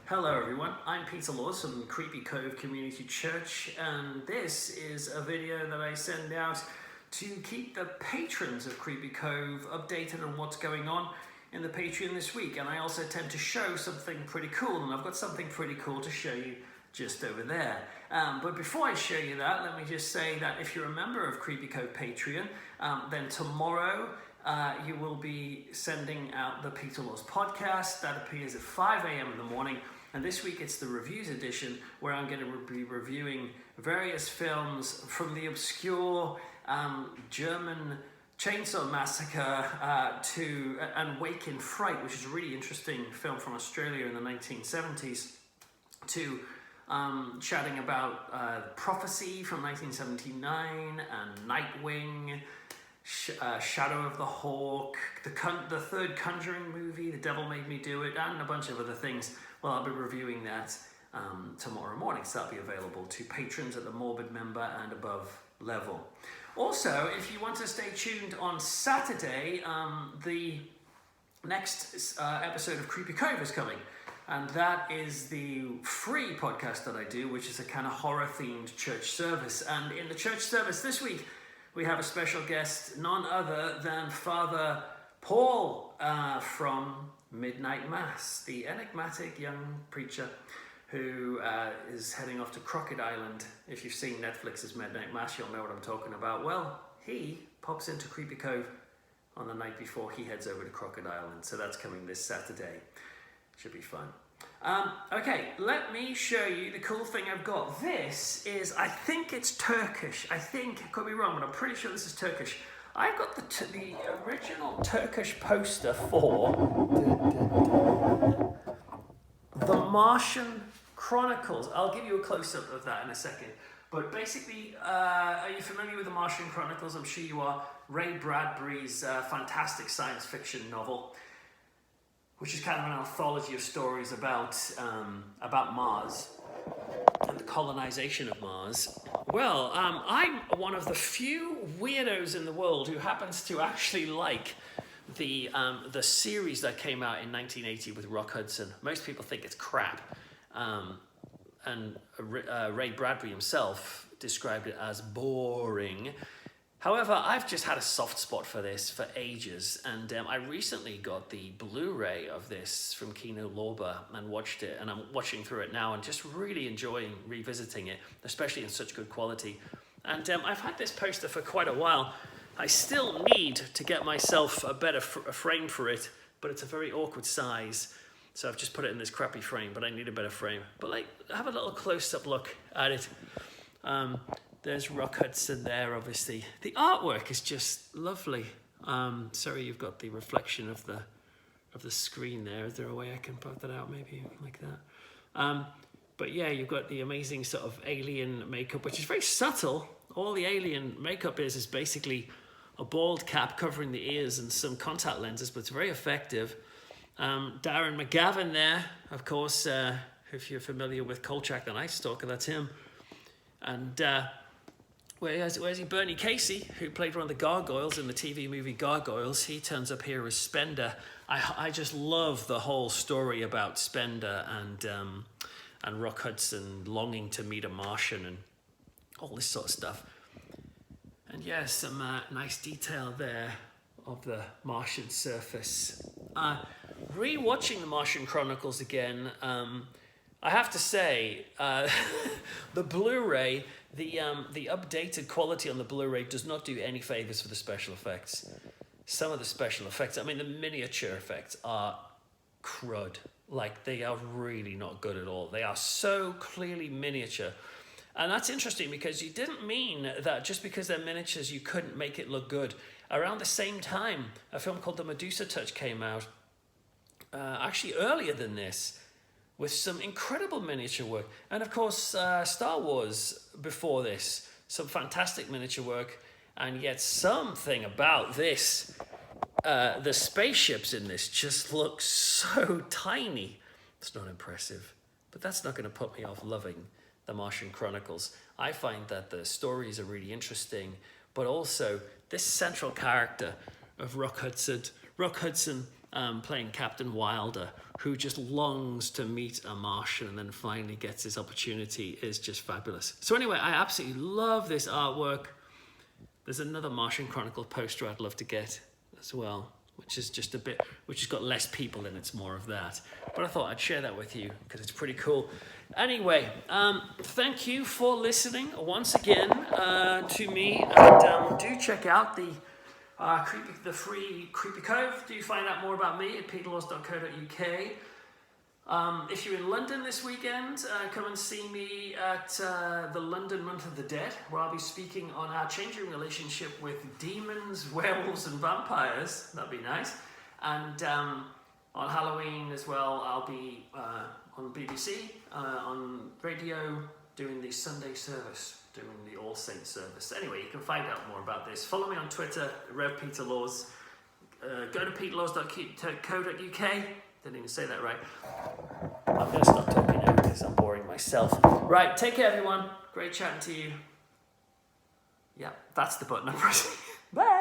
Hello everyone, I'm Peter Laws from Creepy Cove Community Church, and this is a video that I send out to keep the patrons of Creepy Cove updated on what's going on in the Patreon this week. And I also tend to show something pretty cool, and I've got something pretty cool to show you just over there. But before I show you that, let me just say that if you're a member of Creepy Cove Patreon, then tomorrow you will be sending out the Peter Laws podcast. That appears at 5 a.m. in the morning. And this week it's the reviews edition, where I'm going to be reviewing various films from the obscure German Chainsaw Massacre and Wake in Fright, which is a really interesting film from Australia in the 1970s, to chatting about Prophecy from 1979 and Nightwing, Shadow of the Hawk, the third Conjuring movie, The Devil Made Me Do It, and a bunch of other things. Well, I'll be reviewing that tomorrow morning, so that'll be available to patrons at the Morbid member and above level. Also, if you want to stay tuned on Saturday, the next episode of Creepy Cove is coming. And that is the free podcast that I do, which is a kind of horror-themed church service. And in the church service this week, we have a special guest, none other than Father Paul from Midnight Mass, the enigmatic young preacher who is heading off to Crockett Island. If you've seen Netflix's Midnight Mass, you'll know what I'm talking about. Well, he pops into Creepy Cove on the night before he heads over to Crockett Island. So that's coming this Saturday. Should be fun. Okay, let me show you the cool thing I've got. This is, I think it's Turkish. I could be wrong, but I'm pretty sure this is Turkish. I've got the original Turkish poster for the Martian Chronicles. I'll give you a close-up of that in a second. But basically, are you familiar with the Martian Chronicles? I'm sure you are. Ray Bradbury's fantastic science fiction novel, which is kind of an anthology of stories about Mars and the colonization of Mars. Well, I'm one of the few weirdos in the world who happens to actually like the series that came out in 1980 with Rock Hudson. Most people think it's crap, and Ray Bradbury himself described it as boring. However, I've just had a soft spot for this for ages, and I recently got the Blu-ray of this from Kino Lorber and watched it, and I'm watching through it now and just really enjoying revisiting it, especially in such good quality. And I've had this poster for quite a while. I still need to get myself a better frame for it, but it's a very awkward size, so I've just put it in this crappy frame, but I need a better frame. But have a little close-up look at it. There's Rock Hudson there, obviously. The artwork is just lovely. Sorry, you've got the reflection of the screen there. Is there a way I can put that out, maybe like that? But yeah, you've got the amazing sort of alien makeup, which is very subtle. All the alien makeup is basically a bald cap covering the ears and some contact lenses, but it's very effective. Darren McGavin there, of course, if you're familiar with Kolchak the Night Stalker, that's him. And where's he? Bernie Casey, who played one of the gargoyles in the TV movie Gargoyles. He turns up here as Spender. I just love the whole story about Spender and Rock Hudson longing to meet a Martian and all this sort of stuff. And yeah, some nice detail there of the Martian surface. Re-watching the Martian Chronicles again, I have to say, the Blu-ray, the updated quality on the Blu-ray does not do any favors for the special effects. Some of the special effects, I mean, the miniature effects are crud. Like, they are really not good at all. They are so clearly miniature. And that's interesting because you didn't mean that just because they're miniatures, you couldn't make it look good. Around the same time, a film called The Medusa Touch came out, actually earlier than this, with some incredible miniature work. And of course, Star Wars before this, some fantastic miniature work, and yet something about this, the spaceships in this just look so tiny. It's not impressive, but that's not going to put me off loving the Martian Chronicles. I find that the stories are really interesting, but also this central character of Rock Hudson playing Captain Wilder, who just longs to meet a Martian and then finally gets his opportunity, is just fabulous. So anyway, I absolutely love this artwork. There's another Martian Chronicle poster I'd love to get as well, which is just a bit, which has got less people in, it's more of that. But I thought I'd share that with you because it's pretty cool. Anyway, thank you for listening once again to me, and do check out the free Creepy Cove. Do find out more about me at peterlaws.co.uk. If you're in London this weekend, come and see me at the London Month of the Dead, where I'll be speaking on our changing relationship with demons, werewolves and vampires. That'd be nice. And on Halloween as well, I'll be on BBC, on radio, doing the Sunday service, doing the All Saints service. Anyway, you can find out more about this. Follow me on Twitter, RevPeterLaws. Go to peterlaws.co.uk. Didn't even say that right. I'm going to stop talking now because I'm boring myself. Right, take care everyone. Great chatting to you. Yeah, that's the button I'm pressing. Bye!